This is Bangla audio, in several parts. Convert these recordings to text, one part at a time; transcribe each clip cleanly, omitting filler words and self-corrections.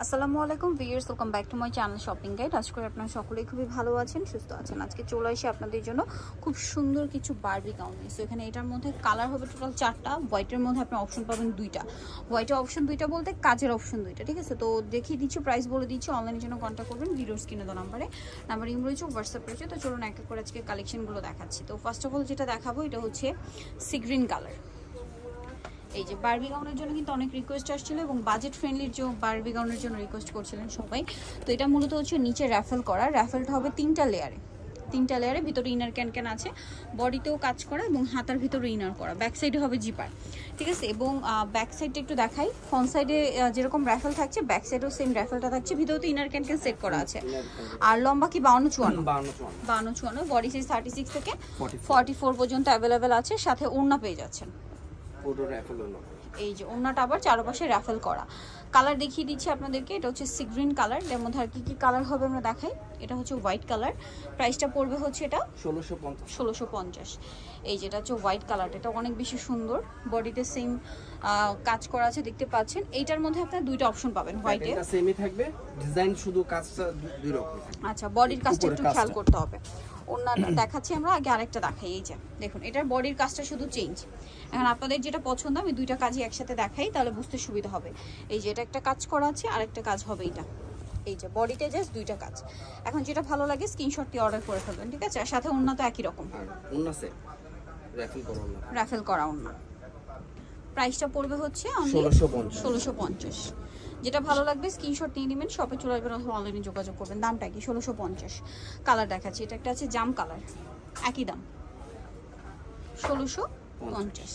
আসসালামু আলাইকুম viewers, welcome back to my channel shopping guide. আশা করি আপনারা সকলেই খুবই ভালো আছেন, সুস্থ আছেন। আজকে চলে আসি আপনাদের জন্য খুব সুন্দর কিছু বারবি গাউন নিয়ে। সো এখানে এটার মধ্যে কালার হবে টোটাল 4টা। হোয়াইটের মধ্যে আপনি অপশন পাবেন 2টা। হোয়াইটের অপশন 2টা বলতে কাজের অপশন 2টা, ঠিক আছে? তো দেখিয়ে দিচ্ছি, প্রাইস বলে দিচ্ছি। অনলাইনের জন্য কন্ট্যাক্ট করবেন ভিডিওর স্ক্রিনে দেওয়া নাম্বার ইম রয়েছে, হোয়াটসঅ্যাপ রয়েছে। তো চলুন এক এক করে আজকে কালেকশনগুলো দেখাচ্ছি। তো ফার্স্ট অফ অল যেটা দেখাবো এটা হচ্ছে সি গ্রিন কালার। এই যে বারবি গাউনের জন্য কিন্তু অনেক রিকোয়েস্ট আসছিল এবং বাজেট ফ্রেন্ডলির যে বারবি গাউনের জন্য রিকোয়েস্ট করছিলেন সবাই। তো এটা মূলত হচ্ছে নিচে র্যাফেল করা। র্যাফেলটা হবে 3টা লেয়ারে, ভিতরে ইনার ক্যান আছে, বডিতেও কাজ করা এবং হাতার ভিতরে ইনার করা। ব্যাক সাইডে হবে জিপার, ঠিক আছে? এবং ব্যাক সাইডটা একটু দেখাই। ফ্রন্ট সাইডে যেরকম র্যাফেল থাকছে, ব্যাক সাইডেও সেম র্যাফেলটা থাকছে। ভিতরে তো ইনার ক্যান সেট করা আছে। আর লম্বা কি 52-54, বডি সাইজ 36 থেকে 44 পর্যন্ত অ্যাভেলেবেল আছে। সাথে ওড়না পেয়ে যাচ্ছেন। এই যে ওড়নাটা আবার চারপাশে র্যাফেল করা। কালার দেখিয়ে দিচ্ছি আপনাদেরকে। এটা হচ্ছে সি গ্রিন কালার। এর মধ্যে আর কি কালার হবে আমরা দেখাই। এটা হচ্ছে হোয়াইট কালার। প্রাইসটা পড়বে হচ্ছে এটা 1650। এই যেটা হচ্ছে হোয়াইট কালার, এটা অনেক বেশি সুন্দর। বডিতে সেম কাজ করা আছে, দেখতে পাচ্ছেন। এইটার মধ্যে আপনারা 2টা অপশন পাবেন। হোয়াইটে সেমই থাকবে, ডিজাইন শুধু কাজটা দুই রকম। আচ্ছা, বডির কাজটা একটু খেয়াল করতে হবে। ওড়নাটা দেখাচ্ছি আমরা, আগে আরেকটা দেখাই। এই যে দেখুন, এটার বডির কাজটা শুধু চেঞ্জ। এখন আপনাদের যেটা পছন্দ আমি 2টা কাজই একসাথে দেখাই, তাহলে বুঝতে সুবিধা হবে। এই যে এটা একটা কাজ করা আছে, আরেকটা কাজ হবে এটা। এই যে বডিতে জাস্ট 2টা কাজ। এখন যেটা ভালো লাগে স্ক্রিনশট দিয়ে অর্ডার করে ফেলবেন, ঠিক আছে? আর সাথে ওড়না তো একই রকম, র্যাফেল করা ওড়না। প্রাইসটা পড়বে হচ্ছে 1650। যেটা ভালো লাগবে স্ক্রিনশট নিয়ে নেবেন, শপে চলে আসবেন অথবা অনলাইনে যোগাযোগ করবেন। দামটা কি 1650। কালার দেখাচ্ছি, এটা একটা আছে জাম কালার, একই দাম 1650।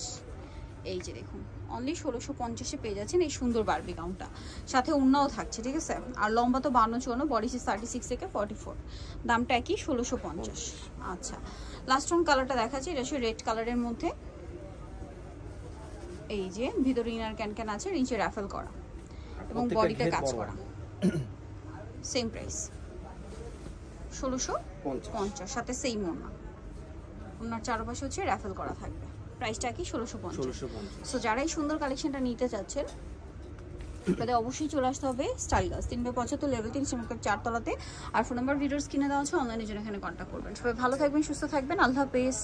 এই যে দেখুন, অনলি 1650-এ পেয়ে যাচ্ছেন এই সুন্দর বারবি গাউনটা। সাথে ওড়নাও থাকছে, ঠিক আছে? আর লম্বা তো 52-54, বডি সাইজ 36 থেকে 44। দামটা একই 1650। আচ্ছা, লাস্ট ওয়ান কালারটা দেখাচ্ছি। এটা হচ্ছে রেড কালারের মধ্যে। এই যে ভিতরে ইনার ক্যান আছে, নিচে র্যাফেল করা এবং বডিতে কাজ করা। সেম প্রাইস 1650, সাথে সেম ওনার চারপাশে হচ্ছে র্যাফেল করা থাকবে। প্রাইসটা কি 1650। সো যারা এই সুন্দর কালেকশনটা নিতে চাচ্ছেন তাদের অবশ্যই চলে আসতে হবে স্টাইল গার্লস, 375 লেভেল 3 শ্রমিকের 4 তলাতে। আর ফোন নাম্বার ভিডিওস কিনে দেওয়া আছে, অনলাইনে জন্য এখানে কন্ট্যাক্ট করবেন। সবাই ভালো থাকবেন, সুস্থ থাকবেন, আল্লাহ হাফেজ।